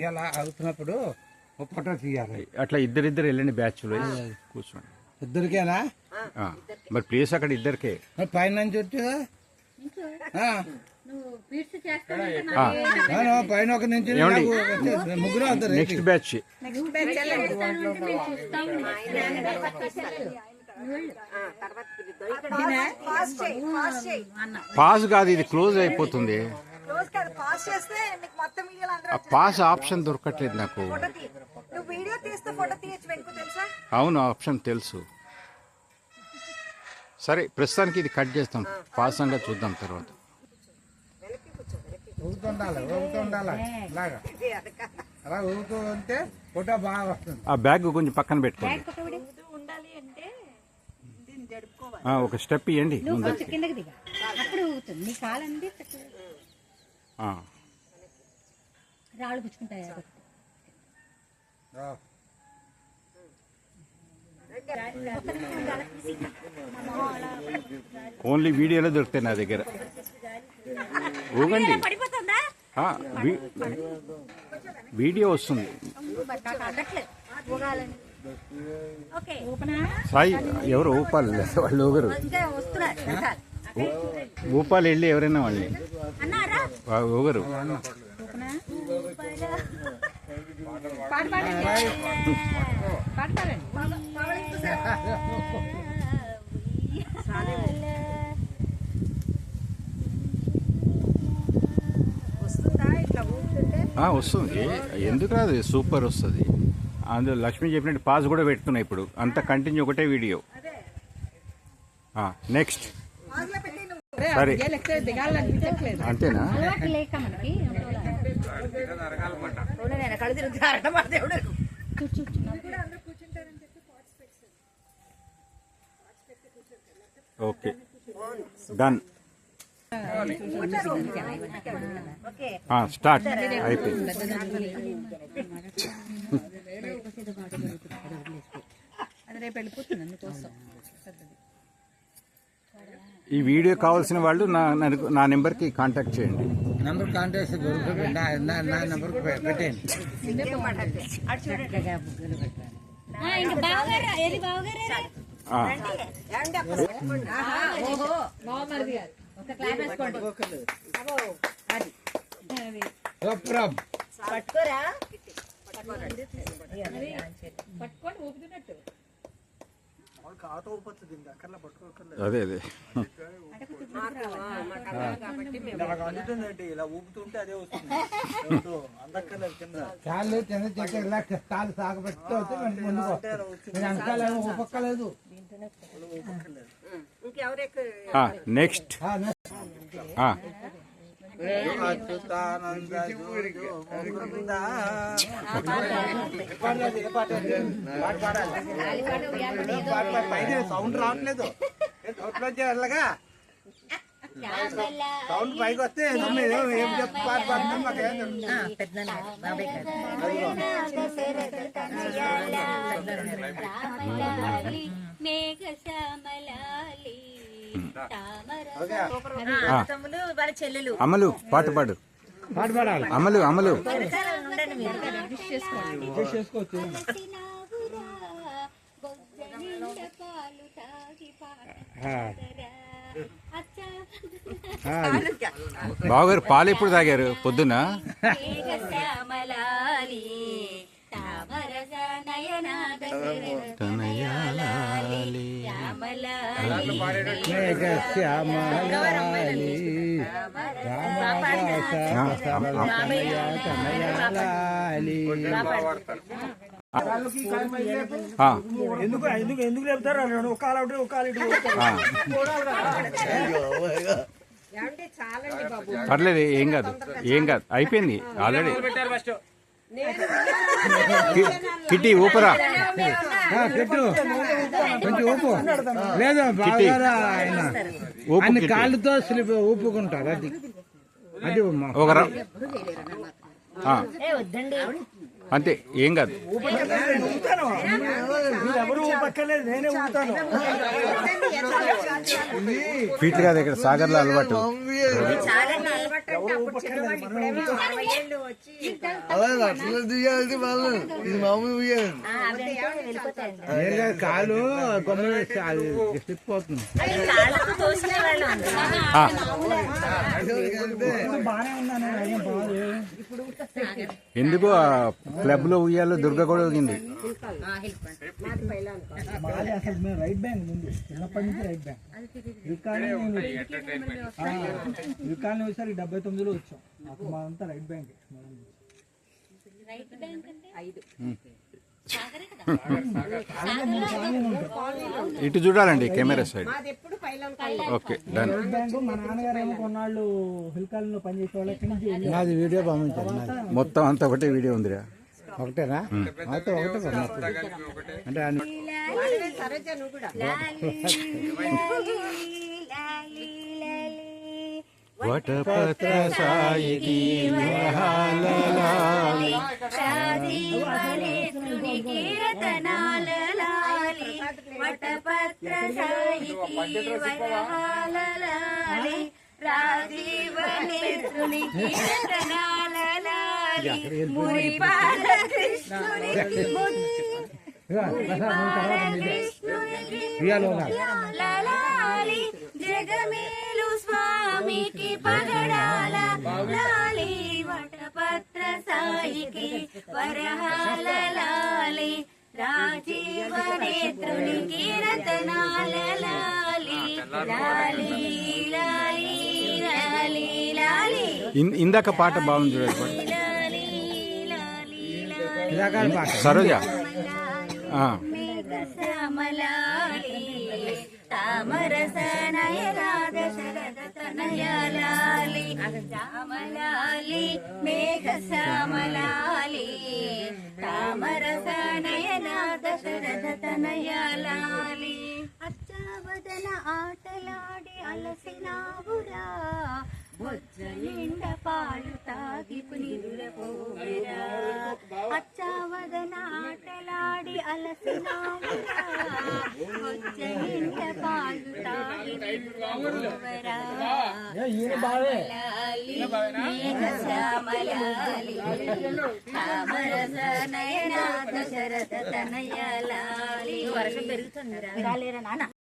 ఇలా అవుతున్నప్పుడు ఫోటో తీయాలి. అట్లా ఇద్దరిద్దరు వెళ్ళండి బ్యాచ్లో కూర్చోండి. ఇద్దరికేనా? మరి ప్లేస్ అక్కడ ఇద్దరికే. పైన నుంచి వచ్చేదా పైన ఒక నుంచి ముగ్గురు అవుతారు. నెక్స్ట్ బ్యాచ్ పాస్ కాదు, ఇది క్లోజ్ అయిపోతుంది. పాస్ ఆప్షన్ దొరకట్లేదు నాకు. అవును, ఆప్షన్ తెలుసు. సరే, ప్రస్తుతానికి ఇది కట్ చేస్తాం. పాస్ అంగా చూద్దాం తర్వాత. అలా ఊగుతూ ఉంటే ఫోటో బాగా వస్తుంది. ఆ బ్యాగ్ కొంచెం పక్కన పెట్టుకోండి. ఒక స్టెప్ ఇవ్వండి. రాళ్ళు పుచ్చుకుంటాయి. ఓన్లీ వీడియోలో దొరుకుతాయి నా దగ్గర. ఊగండి, వీడియో వస్తుంది. సాయి ఎవరు ఊపాలి, వాళ్ళు ఊగరు. ఊపాలి వెళ్ళి ఎవరైనా వాళ్ళని ఊగరు. వస్తుంది, ఎందుకు రాదు, సూపర్ వస్తుంది. అందులో లక్ష్మి చెప్పినట్టు పాస్ కూడా పెట్టుకున్నా. ఇప్పుడు అంత కంటిన్యూ ఒకటే వీడియో. నెక్స్ట్ సరే, అంతేనా? Okay, done. స్టార్ట్ అయిపోయింది. ఈ వీడియో కావాల్సిన వాళ్ళు నా నెంబర్కి కాంటాక్ట్ చేయండి. నెంబర్ కాంటాక్ట్ నా నెంబర్కి పెట్టండి. అదే అదే ఇలా ఊపుతుంటే అదే వస్తుంది. కాళ్ళు చిన్న చెట్టు ఇలా కాళ్ళు సాగబెట్టుతూ ఊపక్కలేదు. నెక్స్ట్ సౌండ్ రావట్లేదు. వెళ్ళగా సౌండ్ పైకి వస్తే ఏం చెప్పి పాట పాడుతున్నాం మాకేం అమలు పాట పాడు. అమలు అమలు బావగారు పాలు ఎప్పుడు తాగారు? పొద్దున. ఎందుకు లేపుతారు? పర్లేదు, ఏం కాదు, ఏం కాదు, అయిపోయింది ఆల్రెడీ. కిట్టి ఊపరా, కొంచెం ఊపు. లేదు ఆయన కాళ్ళతో స్లిప్ ఊపుకుంటారు. అది అది ఒక అంతే, ఏం కాదు. ఫీట్ కాదు, ఇక్కడ సాగర్లో అలవాటు. కాలు స్లిప్ అవుతుంది. ఎందుకు క్లబ్ లో ఉయ్యాలో దుర్గ కూడా ఊగింది. అసలు మేము రైట్ బ్యాంక్ ముందు చిన్నప్పటి నుంచి రైట్ బ్యాంక్ రికార్డ్ ఒకసారి 79లో వచ్చాం. అప్పుడు మాదంతా రైట్ బ్యాంక్. ఇటు చూడాలండి camera side. Okay done. Right bank మా నాన్నగారు ఏమో కొన్నాళ్ళు హిల్ కాలనీలో పనిచేసే వాళ్ళకి నుంచి నాది వీడియో పంపించాను. మొత్తం అంతా ఒకటే వీడియో ఉందిరా. ఒకటేనా? అయితే ఒకటే అంటే వటపత్ర సాయికి మహాలలాలి వటపత్ర సాయికి వరహాలలాలి రాజీవ నేత్రునికి రతనాలలాలి మురిపాల కృష్ణునికి లాలి జగమేలు స్వామికి పగడాల లాలి వటపత్ర సాయికి వరహాల లాలి రాజీవ నేత్రునికి రతనాల లాలి లాలి లాలి లాలి లాలి. ఇందాక పాట బాగుంది చూడండి. పాట సరోజ మేఘశ్యామలాలి తామరస నయనాద శరద తనయలాలి శ్యామలాలి మేఘశ్యామలాలి తామరస నయనాద శరద తనయలాలి. అచ్చావదన ఆటలాడి అలసినావురా బొజ్జ నిండ పాలు తాగి నిద్రపోవురా. అచ్చావదన ఆటలాడి అలసినావురా బొజ్జ నిండ పాలు తాగి నిద్రపోవురా. మేఘశ్యామలాలి తామరస నయనాద శరద తనయలాలి. వర్షం పెరుగుతుందిరా నాన్న.